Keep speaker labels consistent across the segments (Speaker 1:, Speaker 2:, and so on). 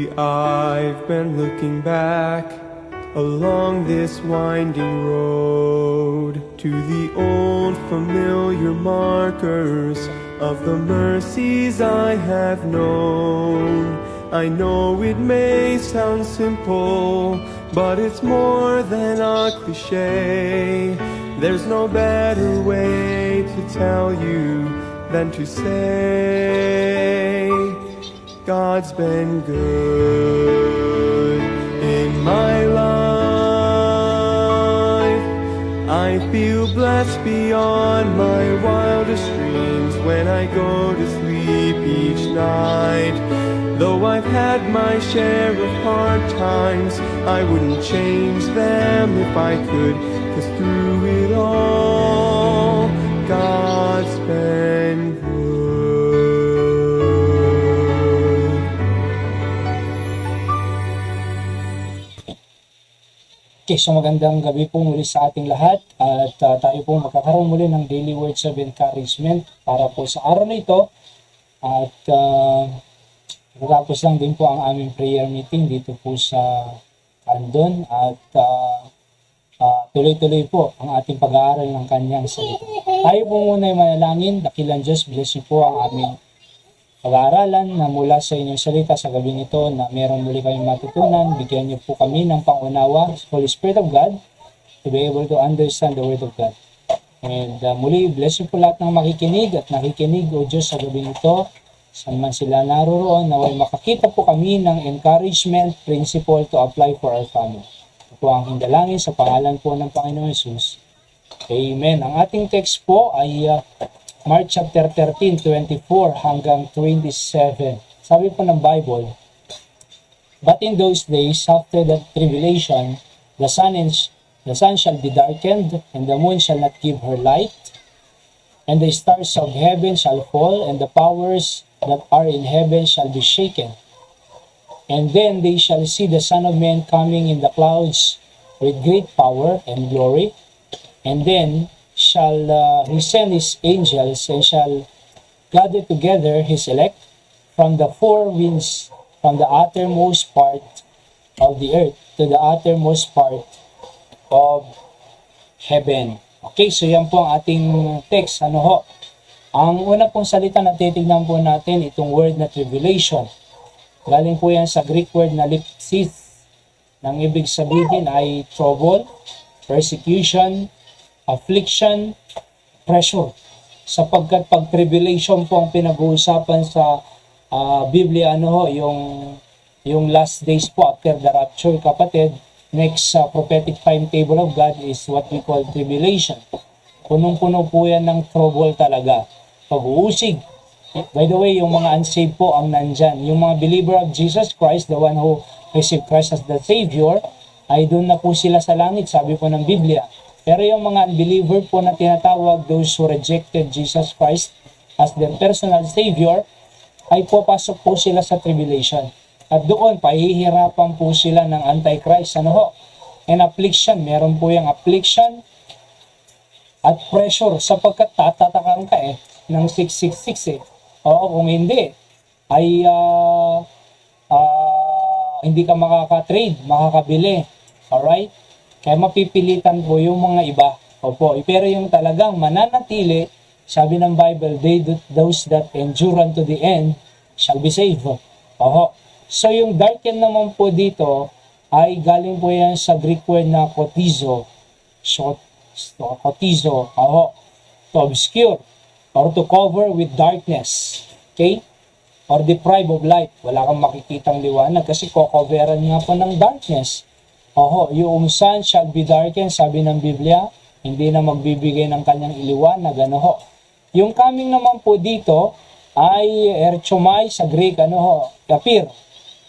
Speaker 1: Lately I've been looking back along this winding road to the old familiar markers of the mercies I have known. I know it may sound simple, but it's more than a cliche. There's no better way to tell you than to say God's been good in my life. I feel blessed beyond my wildest dreams when I go to sleep each night. Though I've had my share of hard times, I wouldn't change them if I could, 'cause through it all, God's been good.
Speaker 2: Okay, so magandang gabi po muli sa ating lahat at tayo po magkakaroon muli ng daily words of encouragement para po sa araw na ito at matapos lang din po ang aming prayer meeting dito po sa Andon at tuloy-tuloy po ang ating pag-aaral ng kanyang salita. Tayo po muna ay manalangin. Dakilang Diyos, bless niyo po ang aming pag-aaralan na mula sa inyong salita sa gabi nito na meron muli kayong matutunan. Bigyan niyo po kami ng pangunawa, Holy Spirit of God, to be able to understand the Word of God. And muli, bless niyo po lahat ng makikinig at nakikinig, O Diyos, sa gabi nito. Saan man sila naroroon, naway makakita po kami ng encouragement principle to apply for our family. Ito po ang hindalangin sa pangalan po ng Panginoon Jesus. Amen. Ang ating text po ay Mark chapter 13, 24 hanggang 27. Sabi po ng Bible, "But in those days, after the tribulation, the sun shall be darkened, and the moon shall not give her light, and the stars of heaven shall fall, and the powers that are in heaven shall be shaken. And then they shall see the Son of Man coming in the clouds with great power and glory. And then shall he send his angels and shall gather together his elect from the four winds, from the uttermost part of the earth to the uttermost part of heaven." Okay, so yan po ang ating text. Ano ho? Ang una pong salita na titignan po natin, itong word na tribulation. Galing po yan sa Greek word na lipsis. Nang ibig sabihin ay trouble, persecution, affliction, pressure. Sapagkat pag tribulation po ang pinag-uusapan sa Biblia, ano ho, yung last days po after the rapture, kapatid, next prophetic timetable of God is what we call tribulation. Punong-puno po yan ng trouble talaga. Pag-uusig. By the way, yung mga unsaved po ang nandyan. Yung mga believer of Jesus Christ, the one who received Christ as the Savior, ay doon na po sila sa langit, sabi po ng Biblia. Pero yung mga unbeliever po na tinatawag, those who rejected Jesus Christ as their personal Savior, ay papasok po sila sa tribulation. At doon, pahihirapan po sila ng Antichrist. Ano ho? And affliction, meron po yung affliction at pressure sapagkat tatatakan ka ng 666 Oo, kung hindi, ay hindi ka makaka-trade, makakabili. Alright? Kaya mapipilitan po yung mga iba. Opo, pero yung talagang mananatili, sabi ng Bible, those that endure unto the end shall be saved. Oho. So yung darken naman po dito ay galing po yan sa Greek word na kotizo. So, kotizo, oho. To obscure or to cover with darkness. Okay? Or deprive of light. Wala kang makikitang liwanag kasi kokoveran nga po ng darkness. Oho, yung sun shall be darkened, sabi ng Biblia, hindi na magbibigay ng kanyang iliwanag. Ano ho? Yung coming naman po dito ay erchomai sa Greek, ano ho, appear.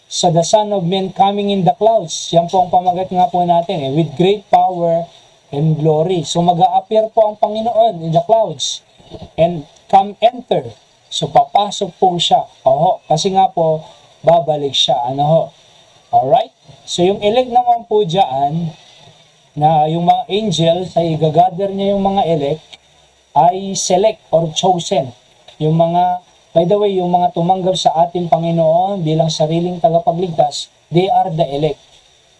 Speaker 2: So the Son of Man coming in the clouds. Yan po ang pamagat nga po natin, with great power and glory. So mag-a-appear po ang Panginoon in the clouds and come enter. So papasok po siya. Oho, kasi nga po, babalik siya. Ano ho? Alright? So yung elect naman po dyan, na yung mga angels ay gagather niya yung mga elect, ay select or chosen. Yung mga By the way, yung mga tumanggap sa ating Panginoon bilang sariling tagapagligtas, they are the elect.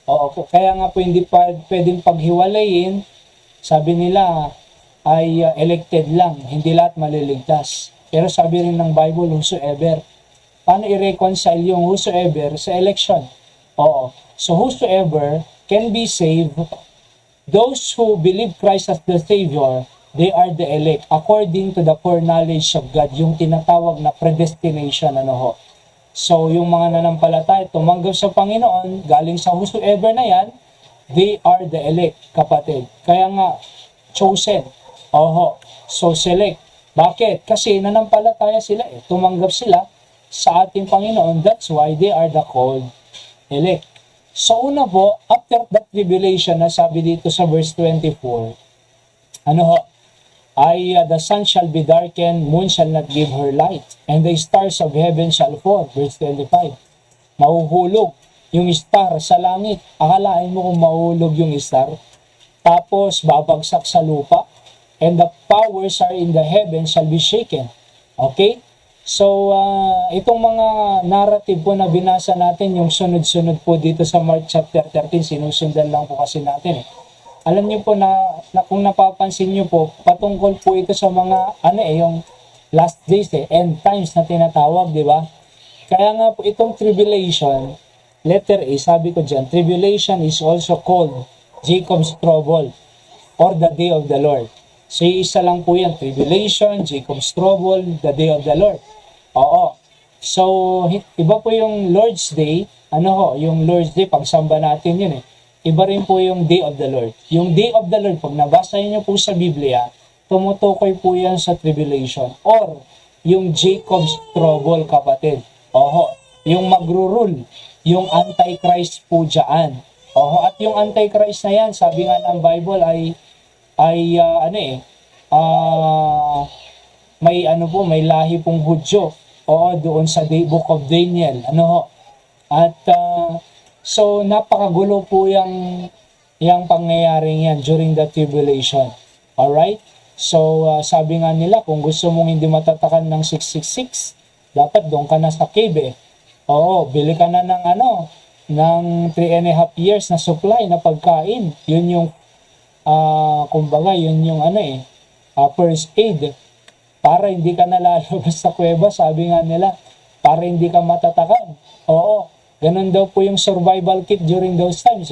Speaker 2: Oo, kaya nga po hindi pa pwedeng paghiwalayin, sabi nila ay elected lang, hindi lahat maliligtas. Pero sabi rin ng Bible, whosoever. Paano i-reconcile yung whosoever sa election? Oo. So whosoever can be saved, those who believe Christ as the Savior, they are the elect according to the foreknowledge of God, yung tinatawag na predestination, ano ho. So yung mga nanampalataya, tumanggap sa Panginoon, galing sa whosoever na yan, they are the elect, kapatid. Kaya nga, chosen. Oho. So select. Bakit? Kasi nanampalataya sila tumanggap sila sa ating Panginoon. That's why they are the called elect. So una po, after that tribulation na sabi dito sa verse 24, ano ho, the sun shall be darkened, moon shall not give her light, and the stars of heaven shall fall. Verse 25. Mahuhulog yung star sa langit. Akalain mo kung mahuhulog yung star? Tapos babagsak sa lupa, and the powers are in the heaven shall be shaken. Okay? So, itong mga narrative po na binasa natin, yung sunod-sunod po dito sa Mark chapter 13, sinusundan lang po kasi natin Alam niyo po na kung napapansin niyo po, patungkol po ito sa mga, yung last days end times na tinatawag, di ba? Kaya nga po itong tribulation, letter A, sabi ko dyan, tribulation is also called Jacob's trouble or the day of the Lord. So, isa lang po yan, tribulation, Jacob's trouble, the day of the Lord. Oo. So, iba po yung Lord's Day, yung Lord's Day, pagsamba natin yun Iba rin po yung Day of the Lord. Yung Day of the Lord, pag nabasa niyo po sa Biblia, tumutukoy po yan sa tribulation. Or, yung Jacob's trouble, kapatid. Oho, yung magro-rule, yung Antichrist po dyan. Oho, at yung Antichrist na yan, sabi nga ng Bible may lahi pong Hudyo. Oo, doon sa Book of Daniel. At, so, napakagulo po yung pangyayaring yan during the tribulation. Alright? So, sabi nga nila, kung gusto mong hindi matatakan ng 666, dapat doon ka na sa cave Oo, bili ka na ng ng 3.5 years na supply na pagkain. Yun yung, kumbaga, yun yung first aid. Para hindi ka nalalabas sa kuweba, sabi nga nila, para hindi ka matatakan. Oo. Ganun daw po yung survival kit during those times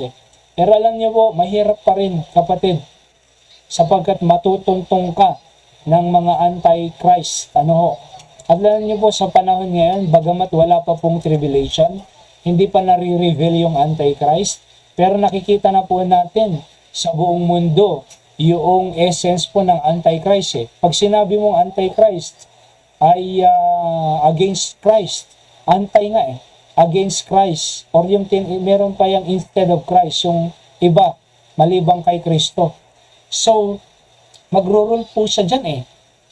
Speaker 2: Pero alam niyo po, mahirap pa rin, kapatid. Sapagkat matutuntong ka ng mga anti-Christ. At alam niyo po, sa panahon ngayon, bagamat wala pa pong tribulation, hindi pa nare-reveal yung anti-Christ. Pero nakikita na po natin sa buong mundo yung essence po ng anti-Christ Pag sinabi mong anti-Christ ay against Christ, anti nga against Christ, or yung meron pa yung instead of Christ, yung iba, malibang kay Kristo. So, magro-rule po siya dyan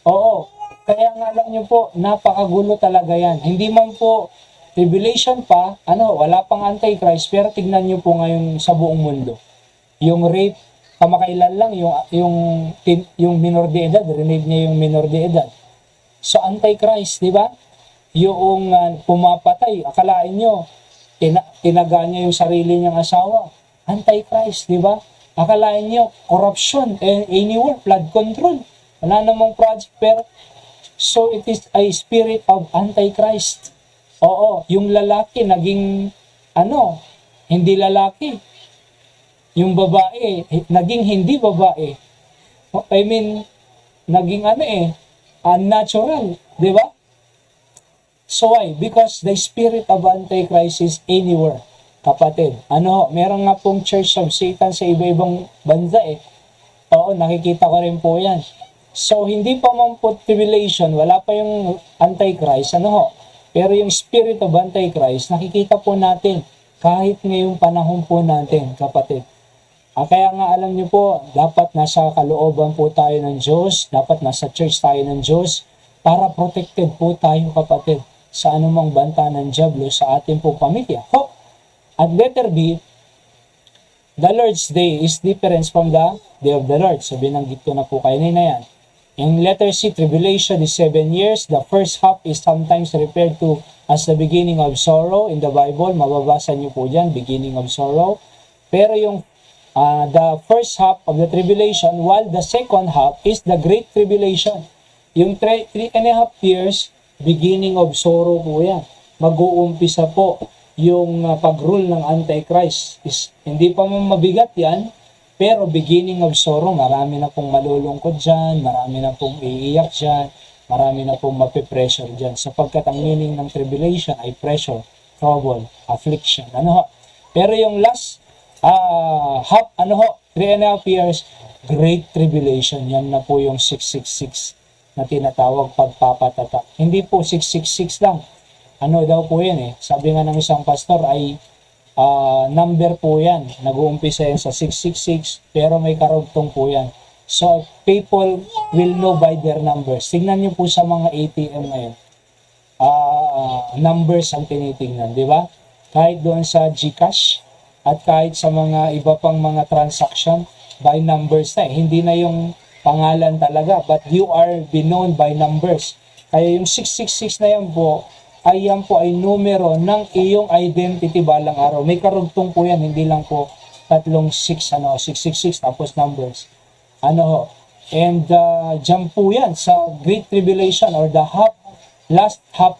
Speaker 2: Oo. Kaya nga alam nyo po, napakagulo talaga yan. Hindi man po tribulation pa, wala pang antichrist, pero tignan nyo po ngayon sa buong mundo. Yung rape, kamakailan lang, yung minor de edad, rinig niya yung minor de edad. So, antichrist, di ba? Yung pumapatay, akalain nyo, tinaga niya yung sarili niyang asawa. Antichrist, di ba? Akalain nyo, corruption, anywhere, flood control. Wala namang project, pero so it is a spirit of Antichrist. Oo, yung lalaki naging, hindi lalaki. Yung babae, naging hindi babae. I mean, naging unnatural, di ba? So why? Because the spirit of Antichrist is anywhere, kapatid. Meron nga pong Church of Satan sa iba-ibang bansa Oo, nakikita ko rin po yan. So, hindi pa man po tribulation, wala pa yung Antichrist, Pero yung spirit of Antichrist, nakikita po natin kahit ngayong panahon po natin, kapatid. Kaya nga alam niyo po, dapat nasa kalooban po tayo ng Diyos, dapat nasa church tayo ng Diyos, para protected po tayo, kapatid, sa anumang banta ng Diablo sa ating po pamilya. At letter B, the Lord's Day is different from the Day of the Lord. So, binanggit ko na po kayo na yan. In letter C, tribulation is 7 years. The first half is sometimes referred to as the beginning of sorrow in the Bible. Mababasa niyo po dyan, beginning of sorrow. Pero yung the first half of the tribulation, while the second half is the great tribulation. Yung 3.5 years, beginning of sorrow po yan. Mag-uumpisa po yung pag-rule ng Antichrist. Hindi pa mabigat yan, pero beginning of sorrow, marami na pong malulungkot dyan, marami na pong iiyak dyan, marami na pong mapipressure dyan. Sapagkat ang meaning ng tribulation ay pressure, trouble, affliction. Pero yung last half, 3.5 years, great tribulation. Yan na po yung 666 na tinatawag pagpapatatak. Hindi po 666 lang. Daw po yan Sabi nga ng isang pastor ay number po yan. Nag-uumpisa yan sa 666, pero may karugtong po yan. So, people will know by their numbers. Tingnan nyo po sa mga ATM ngayon. Numbers ang tinitingnan, di ba? Kahit doon sa GCash at kahit sa mga iba pang mga transaction, by numbers na Hindi na yung pangalan talaga, but you are be known by numbers. Kaya yung 666 na yan po ay numero ng iyong identity balang araw. May karugtong po yan, hindi lang po tatlong 666 tapos numbers. And dyan po yan sa Great Tribulation or the last half,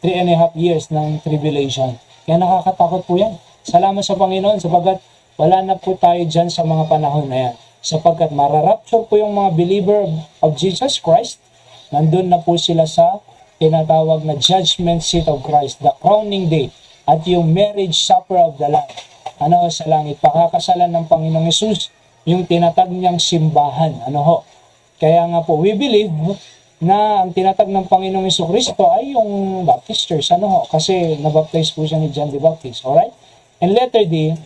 Speaker 2: 3.5 years ng tribulation. Kaya nakakatakot po yan. Salamat sa Panginoon sapagkat wala na po tayo dyan sa mga panahon na yan. Sapagkat mararapture po yung mga believer of Jesus Christ, nandun na po sila sa tinatawag na judgment seat of Christ, the crowning day, at yung marriage supper of the Lamb. Sa langit, pakakasalan ng Panginoong Hesus, yung tinatag niyang simbahan. Kaya nga po, we believe na ang tinatag ng Panginoong Hesus Kristo ay yung Baptist Church. Kasi nabaptize po siya ni John the Baptist. Alright? And letter D,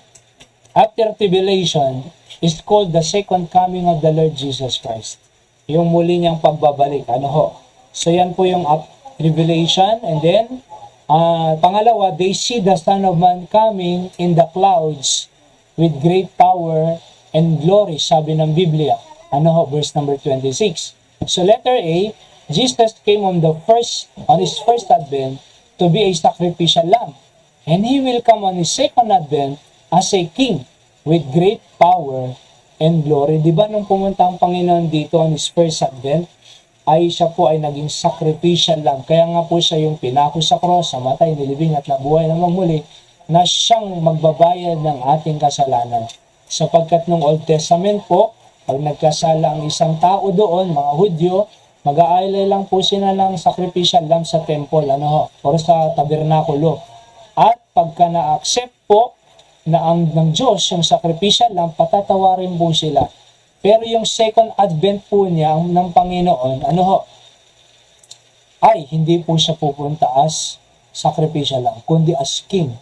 Speaker 2: after tribulation, is called the second coming of the Lord Jesus Christ. Yung muli niyang pagbabalik. So yan po yung tribulation. And then, pangalawa, they see the Son of Man coming in the clouds with great power and glory, sabi ng Biblia. Verse number 26. So letter A, Jesus came on his first advent to be a sacrificial lamb. And he will come on his second advent as a king with great power and glory. Diba nung pumunta ang Panginoon dito on his first advent, siya po ay naging sacrificial lamb. Kaya nga po siya yung pinako sa cross, namatay, nilibing at nabuhay namang muli, na siyang magbabayad ng ating kasalanan. Sapagkat nung Old Testament po, pag nagkasala ang isang tao doon, mga Hudyo, mag-aalay lang po sila ng sacrificial lamb sa temple, or sa tabernakulo. At pagka na-accept po na ng Diyos yung sacrificial lamb, patatawarin po sila. Pero yung second advent po niya ng Panginoon, ay hindi po siya pupunta as sacrificial lamb, kundi as king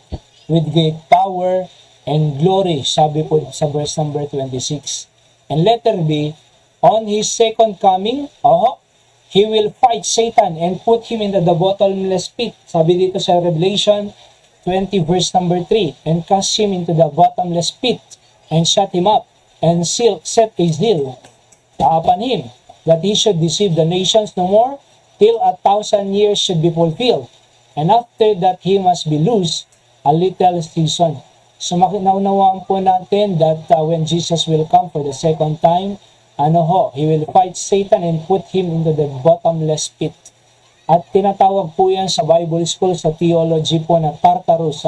Speaker 2: with great power and glory, sabi po sa verse number 26. And letter B, on his second coming, he will fight Satan and put him into the bottomless pit. Sabi dito sa Revelation 20 verse number 3, and cast him into the bottomless pit and shut him up and set a seal upon him, that he should deceive the nations no more, till 1,000 years should be fulfilled. And after that, he must be loosed a little season. So naunawaan po natin that when Jesus will come for the second time, he will fight Satan and put him into the bottomless pit. At tinatawag po yan sa Bible School, sa theology po na Tartarus,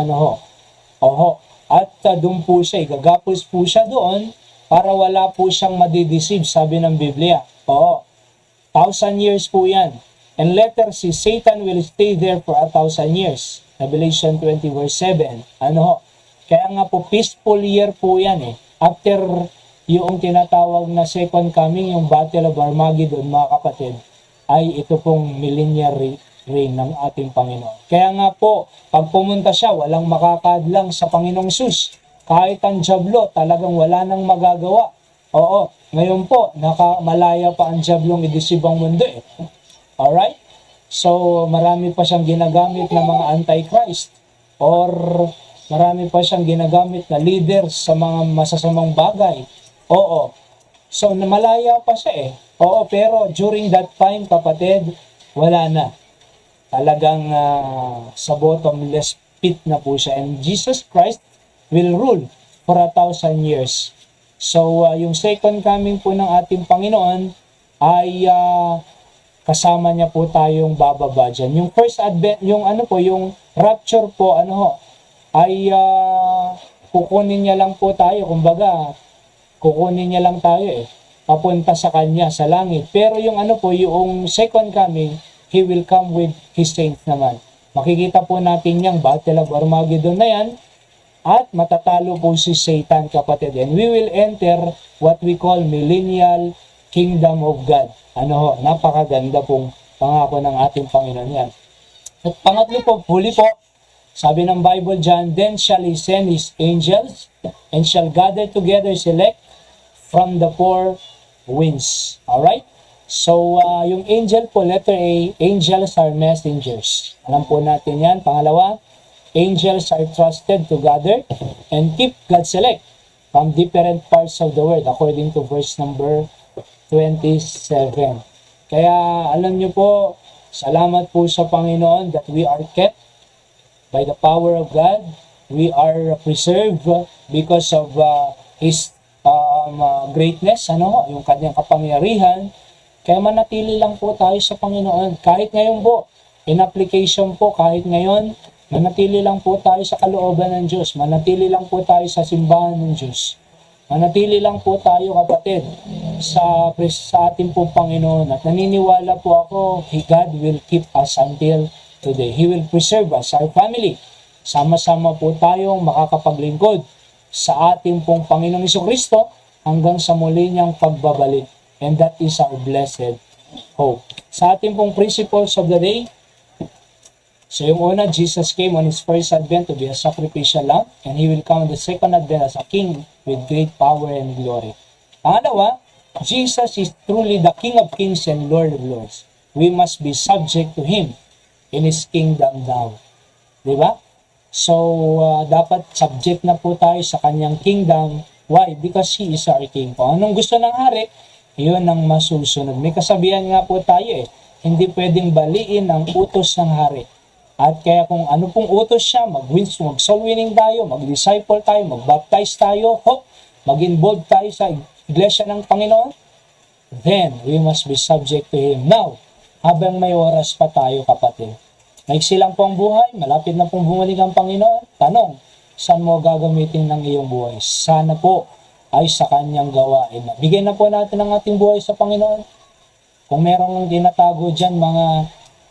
Speaker 2: At doon po siya, gagapos po siya doon, para wala po siyang madideceive, sabi ng Biblia. 1,000 years po yan. And letter C, Satan will stay there for 1,000 years. Revelation 20 verse 7. Kaya nga po, peaceful year po yan After yung tinatawag na second coming, yung Battle of Armageddon, mga kapatid, ay ito pong millennial reign ng ating Panginoon. Kaya nga po, pag pumunta siya, walang makakadlang sa Panginoong Sus. Kahit ang Diablo, talagang wala nang magagawa. Ngayon po, malaya pa ang Diablong i-deceive ang mundo Alright? So, marami pa siyang ginagamit na mga antichrist or marami pa siyang ginagamit na leaders sa mga masasamang bagay. So, malaya pa siya eh. Oo, pero during that time, kapatid, wala na. Talagang sa bottomless pit na po siya. And Jesus Christ will rule for 1,000 years. So, yung second coming po ng ating Panginoon ay kasama niya po tayong bababa dyan. Yung first advent, yung yung rapture po, ay kukunin niya lang po tayo. Kumbaga, kukunin niya lang tayo papunta sa kanya, sa langit. Pero yung yung second coming, He will come with His saints naman. Makikita po natin yung Battle of Armageddon na yan, at matatalo po si Satan, kapatid. And we will enter what we call millennial kingdom of God. Napakaganda pong pangako ng ating Panginoon yan. At pangatlo po, huli po, sabi ng Bible dyan, then shall He send His angels, and shall gather together His elect from the four winds. Alright? So, yung angel po, letter A, angels are messengers. Alam po natin yan. Pangalawa, angels are trusted to gather and keep God's elect from different parts of the world, according to verse number 27. Kaya, alam nyo po, salamat po sa Panginoon that we are kept by the power of God. We are preserved because of His greatness, yung kanyang kapangyarihan. Kaya manatili lang po tayo sa Panginoon. Kahit ngayon po, in application po, kahit ngayon, manatili lang po tayo sa kalooban ng Diyos. Manatili lang po tayo sa simbahan ng Diyos. Manatili lang po tayo, kapatid, sa ating po Panginoon. At naniniwala po ako, God will keep us until today. He will preserve us, our family. Sama-sama po tayong makakapaglingkod sa ating pong Panginoong Jesucristo hanggang sa muli niyang pagbabalik. And that is our blessed hope. Sa ating pong principles of the day, so yung una, Jesus came on His first advent to be a sacrificial lamb, and He will come on the second advent as a king with great power and glory. Pangalawa, Jesus is truly the King of Kings and Lord of Lords. We must be subject to Him in His kingdom now. Diba? So, dapat subject na po tayo sa Kanyang kingdom. Why? Because He is our King. Kung anong gusto ng hari, yun ang masusunod. May kasabihan nga po tayo hindi pwedeng baliin ang utos ng hari. At kaya kung ano pong utos siya, mag-soul winning tayo, mag-disciple tayo, mag-baptize tayo, mag-involve tayo sa iglesia ng Panginoon, then we must be subject to Him. Now, habang may oras pa tayo, kapatid, maiksi lang po ang buhay, malapit na pong bumalik ang Panginoon, tanong, saan mo gagamitin ng iyong buhay? Sana po ay sa Kanyang gawain. Bigyan na po natin ang ating buhay sa Panginoon. Kung merong tinatago dyan,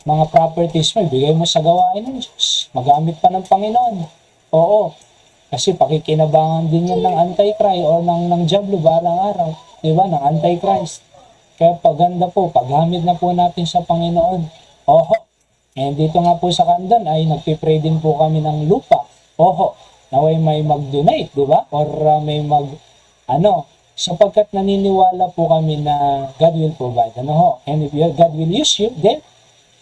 Speaker 2: mga properties mo, ibigay mo sa gawain ng Diyos. Magamit pa ng Panginoon. Oo. Kasi pakikinabangan din yan ng Antichrist o ng Diablo balang araw. Diba? Ng Antichrist. Kaya paganda po, paggamit na po natin sa Panginoon. Oho. And dito nga po sa Kandan ay nagpipray din po kami ng lupa. Oho. Naway may mag-donate, diba? Or may sapagkat naniniwala po kami na God will provide. And if God will use you, then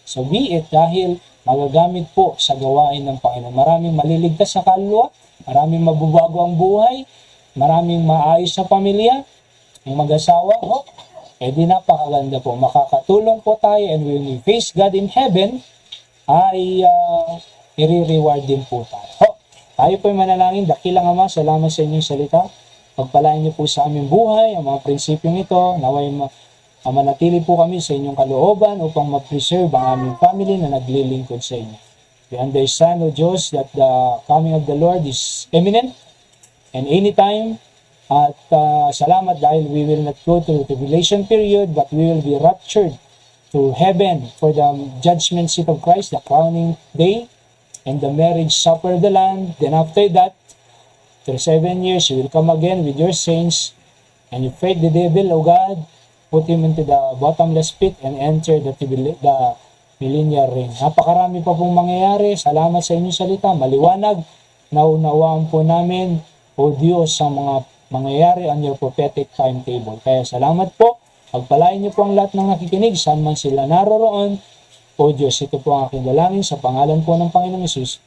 Speaker 2: so be it, dahil magagamit po sa gawain ng Panginoon. Maraming maliligtas na kaluluwa, maraming mabubago ang buhay, maraming maayos na pamilya, yung mag-asawa, di napakaganda po. Makakatulong po tayo, and when we face God in heaven, ay i-reward din po tayo. Tayo po ay manalangin. Dakilang Ama, salamat sa inyong salita. Pagpalain niyo po sa aming buhay ang mga prinsipyong ito. Naway manatili po kami sa inyong kalooban upang ma-preserve ang aming family na naglilingkod sa inyo. We understand, O Diyos, that the coming of the Lord is imminent and anytime. At salamat dahil we will not go through the tribulation period, but we will be raptured to heaven for the judgment seat of Christ, the crowning day, and the marriage supper of the Lamb. Then after that, after 7 years, you will come again with your saints, and you fight the devil, O God, put him into the bottomless pit, and enter the millennial reign. Napakarami pa pong mangyayari. Salamat sa inyong salita. Maliwanag. Naunawaan po namin, O Diyos, sa mga mangyayari on your prophetic timetable. Kaya salamat po. Pagpalain niyo po ang lahat ng nakikinig, saan man sila naroroon. O Diyos, ito po ang aking dalangin sa pangalan po ng Panginoong Hesus.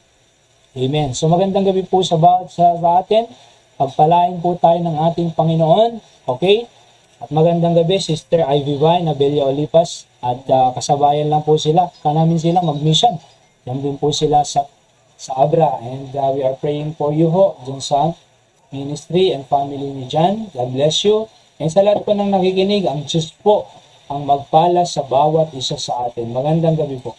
Speaker 2: Amen. So magandang gabi po sa bawat sa atin. Pagpalain po tayo ng ating Panginoon. Okay? At magandang gabi, Sister Ivy Vine, Abelia Olipas. At kasabayan lang po sila. Namin sila mag-mission. Yan din po sila sa Abra. And we are praying for you ho, dyan sa ministry and family ni John. God bless you. And sa lahat po ng nakikinig, ang Diyos po ang magpala sa bawat isa sa atin. Magandang gabi po.